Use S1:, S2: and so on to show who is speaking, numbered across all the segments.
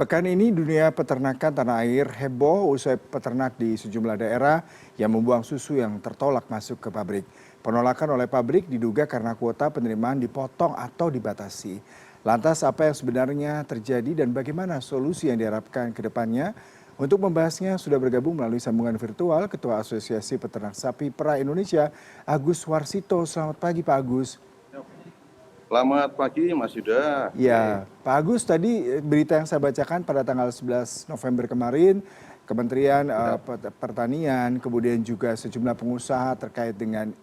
S1: Pekan ini dunia peternakan tanah air heboh usai peternak di sejumlah daerah yang membuang susu yang tertolak masuk ke pabrik. Penolakan oleh pabrik diduga karena kuota penerimaan dipotong atau dibatasi. Lantas apa yang sebenarnya terjadi dan bagaimana solusi yang diharapkan ke depannya? Untuk membahasnya sudah bergabung melalui sambungan virtual Ketua Asosiasi Peternak Sapi Perah Indonesia, Agus Warsito. Selamat pagi Pak Agus.
S2: Selamat pagi Mas Yuda.
S1: Ya, Pak Agus, tadi berita yang saya bacakan pada tanggal 11 November kemarin, Kementerian Pertanian, kemudian juga sejumlah pengusaha terkait dengan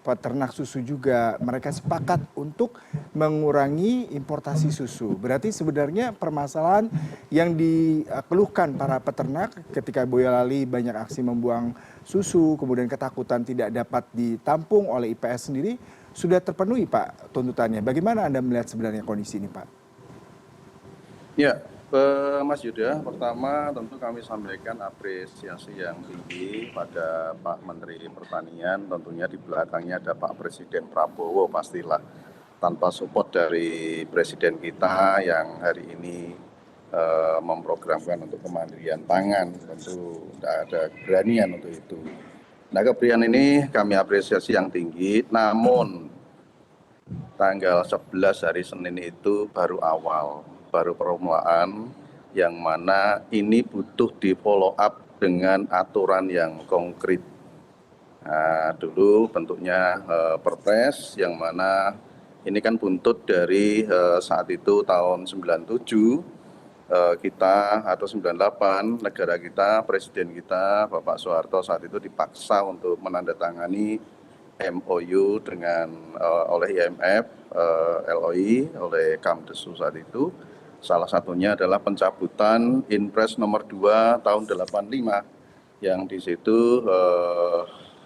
S1: peternak susu juga, mereka sepakat untuk mengurangi importasi susu. Berarti sebenarnya permasalahan yang dikeluhkan para peternak ketika Boyolali banyak aksi membuang susu, kemudian ketakutan tidak dapat ditampung oleh IPS sendiri, sudah terpenuhi Pak tuntutannya. Bagaimana Anda melihat sebenarnya kondisi ini Pak?
S2: Ya, Mas Yuda, pertama tentu kami sampaikan apresiasi yang tinggi pada Pak Menteri Pertanian. Tentunya di belakangnya ada Pak Presiden Prabowo pastilah. Tanpa support dari Presiden kita yang hari ini memprogramkan untuk kemandirian pangan, tentu tidak ada keberanian untuk itu. Nah, keberanian ini kami apresiasi yang tinggi, namun tanggal 11 hari Senin itu baru awal, baru permulaan yang mana ini butuh di follow up dengan aturan yang konkret. Nah, dulu bentuknya perpres yang mana ini kan buntut dari saat itu tahun 97 kita atau 98 negara kita, presiden kita Bapak Soeharto saat itu dipaksa untuk menandatangani MOU dengan oleh IMF, LOI, oleh Kamdesu saat itu. Salah satunya adalah pencabutan Inpres nomor 2 tahun 85 yang di situ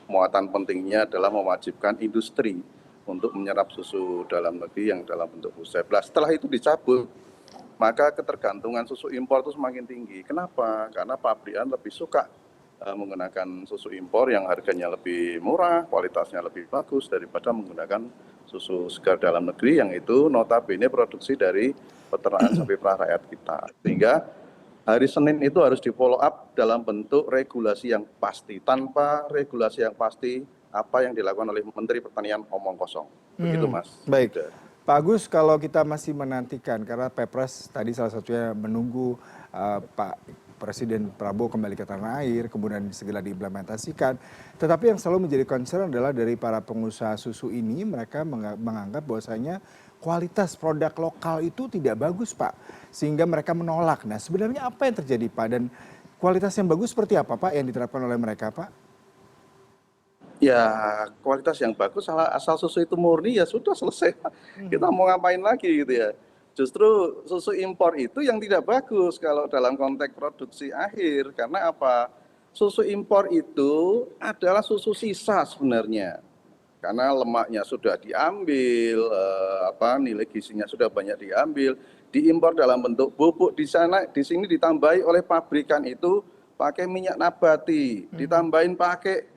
S2: muatan pentingnya adalah mewajibkan industri untuk menyerap susu dalam negeri yang dalam bentuk pusat. Setelah itu dicabut, maka ketergantungan susu impor itu semakin tinggi. Kenapa? Karena pabrikan lebih suka menggunakan susu impor yang harganya lebih murah, kualitasnya lebih bagus daripada menggunakan susu segar dalam negeri yang itu notabene produksi dari peternakan sapi perah rakyat kita. Sehingga hari Senin itu harus di follow up dalam bentuk regulasi yang pasti. Tanpa regulasi yang pasti, apa yang dilakukan oleh Menteri Pertanian omong kosong. Begitu Mas.
S1: Baik. Pak Agus, kalau kita masih menantikan, karena Pepres tadi salah satunya menunggu Pak Presiden Prabowo kembali ke tanah air, kemudian segera diimplementasikan. Tetapi yang selalu menjadi concern adalah dari para pengusaha susu ini, mereka menganggap bahwasanya kualitas produk lokal itu tidak bagus Pak, sehingga mereka menolak. Nah sebenarnya apa yang terjadi Pak, dan kualitas yang bagus seperti apa Pak yang diterapkan oleh mereka Pak?
S2: Ya, kualitas yang bagus asal susu itu murni ya sudah selesai. Kita mau ngapain lagi gitu ya. Justru susu impor itu yang tidak bagus kalau dalam konteks produksi akhir. Karena apa? Susu impor itu adalah susu sisa sebenarnya. Karena lemaknya sudah diambil, nilai gizinya sudah banyak diambil, diimpor dalam bentuk bubuk di sana, di sini ditambahi oleh pabrikan itu pakai minyak nabati, ditambahin pakai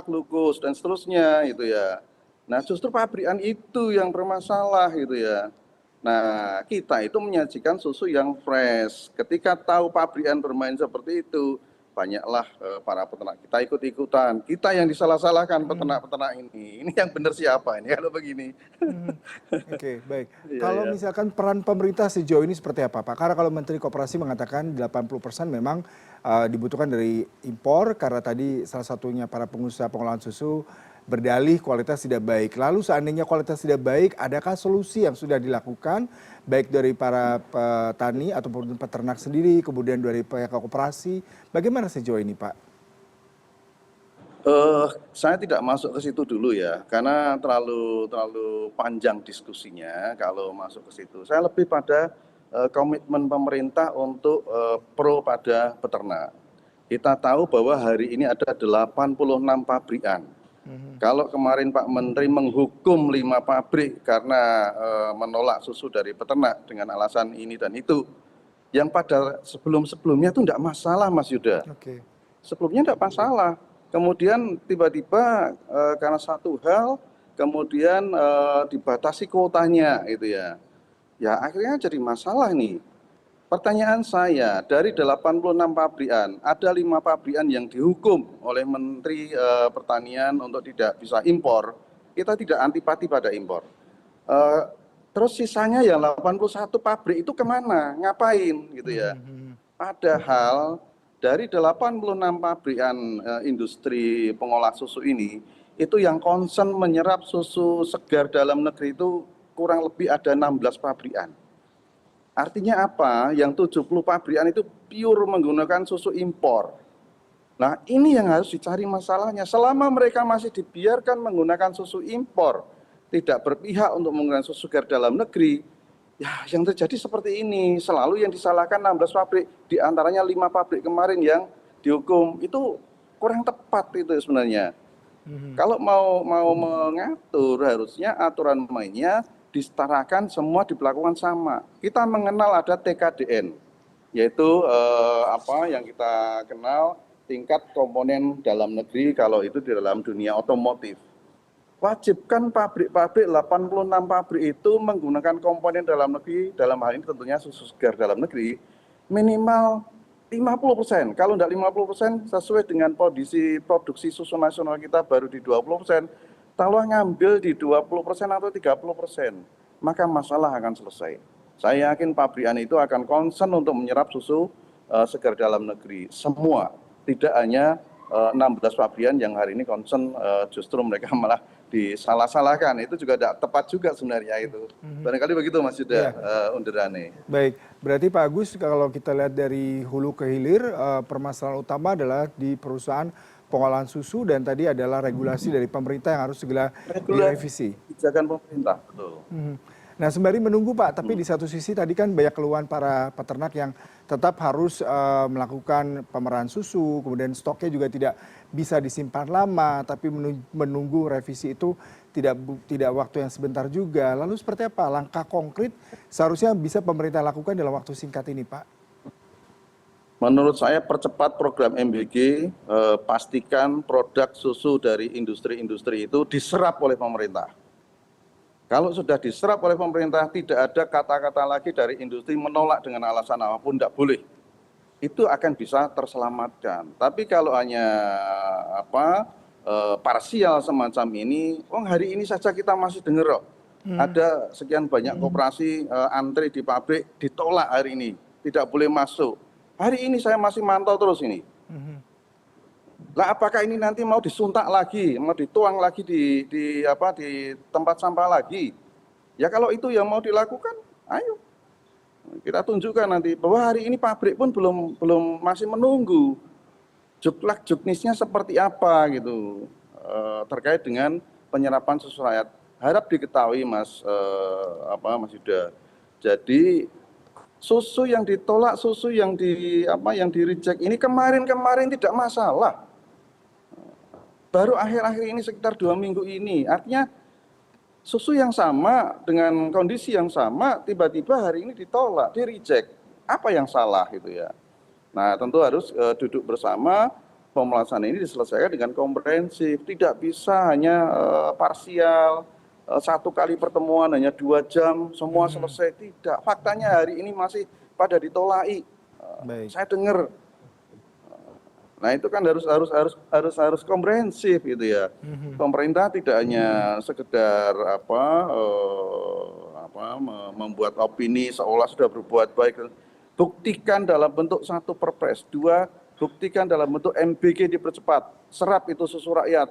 S2: glukos dan seterusnya gitu ya. Nah, justru pabrikan itu yang bermasalah gitu ya. Nah, kita itu menyajikan susu yang fresh. Ketika tahu pabrikan bermain seperti itu, banyaklah para peternak kita ikut-ikutan. Kita yang disalah-salahkan peternak-peternak ini. Ini yang benar siapa ini kalau begini?
S1: Oke, baik.
S2: Iya,
S1: Kalau
S2: ya.
S1: misalkan peran pemerintah sejauh ini seperti apa Pak? Karena kalau Menteri Koperasi mengatakan 80% memang dibutuhkan dari impor, karena tadi salah satunya para pengusaha pengolahan susu berdalih kualitas tidak baik. Lalu seandainya kualitas tidak baik, adakah solusi yang sudah dilakukan baik dari para petani ataupun peternak sendiri, kemudian dari pihak koperasi? Bagaimana sejauh ini Pak?
S2: Saya tidak masuk ke situ dulu ya, karena terlalu panjang diskusinya kalau masuk ke situ. Saya lebih pada komitmen pemerintah untuk pro pada peternak. Kita tahu bahwa hari ini ada 86 pabrikan. Kalau kemarin Pak Menteri menghukum 5 pabrik karena menolak susu dari peternak dengan alasan ini dan itu, yang pada sebelum-sebelumnya itu tidak masalah Mas Yuda.
S1: Oke.
S2: Sebelumnya tidak masalah. Kemudian tiba-tiba karena satu hal, kemudian dibatasi kuotanya gitu ya. Ya akhirnya jadi masalah nih. Pertanyaan saya, dari 86 pabrikan, ada 5 pabrikan yang dihukum oleh Menteri Pertanian untuk tidak bisa impor. Kita tidak antipati pada impor. Eh, Terus sisanya yang 81 pabrik itu kemana? Ngapain gitu ya? Padahal dari 86 pabrikan industri pengolah susu ini, itu yang concern menyerap susu segar dalam negeri itu kurang lebih ada 16 pabrikan. Artinya apa? Yang 70 pabrikan itu pure menggunakan susu impor. Nah, ini yang harus dicari masalahnya. Selama mereka masih dibiarkan menggunakan susu impor, tidak berpihak untuk menggunakan susu segar dalam negeri, ya yang terjadi seperti ini. Selalu yang disalahkan 16 pabrik, diantaranya 5 pabrik kemarin yang dihukum. Itu kurang tepat itu sebenarnya. Kalau mau mengatur, harusnya aturan mainnya disetarakan, semua diperlakukan sama. Kita mengenal ada TKDN, yaitu apa yang kita kenal tingkat komponen dalam negeri kalau itu di dalam dunia otomotif. Wajibkan pabrik-pabrik 86 pabrik itu menggunakan komponen dalam negeri, dalam hal ini tentunya susu segar dalam negeri, minimal 50%. Kalau tidak 50% sesuai dengan kondisi produksi susu nasional kita baru di 20%, kalau ngambil di 20% atau 30%, maka masalah akan selesai. Saya yakin pabrikan itu akan concern untuk menyerap susu segar dalam negeri. Semua, tidak hanya 16 pabrikan yang hari ini concern justru mereka malah disalah-salahkan. Itu juga tidak tepat juga sebenarnya itu. Barangkali begitu Mas Yuda, Underane.
S1: Baik, berarti Pak Agus kalau kita lihat dari hulu ke hilir, permasalahan utama adalah di perusahaan pengolahan susu dan tadi adalah regulasi dari pemerintah yang harus segera direvisi.
S2: Kebijakan pemerintah, betul.
S1: Nah, sembari menunggu Pak, tapi di satu sisi tadi kan banyak keluhan para peternak yang tetap harus melakukan pemerahan susu, kemudian stoknya juga tidak bisa disimpan lama, tapi menunggu revisi itu tidak waktu yang sebentar juga. Lalu seperti apa langkah konkret seharusnya bisa pemerintah lakukan dalam waktu singkat ini, Pak?
S2: Menurut saya percepat program MBG, pastikan produk susu dari industri-industri itu diserap oleh pemerintah. Kalau sudah diserap oleh pemerintah, tidak ada kata-kata lagi dari industri menolak dengan alasan apapun, tidak boleh. Itu akan bisa terselamatkan. Tapi kalau hanya parsial semacam ini, hari ini saja kita masih dengar ada sekian banyak koperasi antri di pabrik ditolak hari ini, tidak boleh masuk. Hari ini saya masih mantau terus ini. Lah apakah ini nanti mau disuntak lagi, mau dituang lagi di tempat sampah lagi? Ya kalau itu yang mau dilakukan, ayo kita tunjukkan nanti bahwa hari ini pabrik pun belum masih menunggu juklak juknisnya seperti apa gitu terkait dengan penyerapan susu rakyat. Harap diketahui Mas Yuda. Jadi susu yang ditolak, susu yang di reject ini kemarin tidak masalah. Baru akhir-akhir ini sekitar 2 minggu ini, artinya susu yang sama dengan kondisi yang sama tiba-tiba hari ini ditolak, di reject. Apa yang salah gitu ya? Nah tentu harus duduk bersama, pemulasan ini diselesaikan dengan komprehensif, tidak bisa hanya parsial, 1 kali pertemuan hanya 2 jam semua selesai, tidak. Faktanya hari ini masih pada ditolaki. Saya dengar. Nah itu kan harus komprehensif gitu ya. Pemerintah tidak hanya sekedar membuat opini seolah sudah berbuat baik. Buktikan dalam bentuk 1 perpres, 2 buktikan dalam bentuk MBG dipercepat. Serap itu susu rakyat,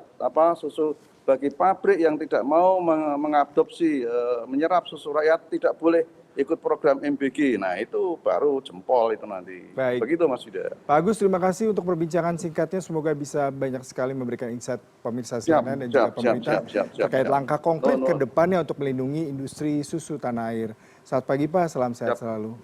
S2: susu bagi pabrik yang tidak mau mengadopsi menyerap susu rakyat tidak boleh ikut program MBG. Nah itu baru jempol itu nanti.
S1: Baik.
S2: Begitu Mas Yuda.
S1: Pak Agus, terima kasih untuk perbincangan singkatnya. Semoga bisa banyak sekali memberikan insight pemirsa CNN dan juga pemerintah terkait langkah konkret ke depannya untuk melindungi industri susu tanah air. Selamat pagi Pak, salam sehat selalu.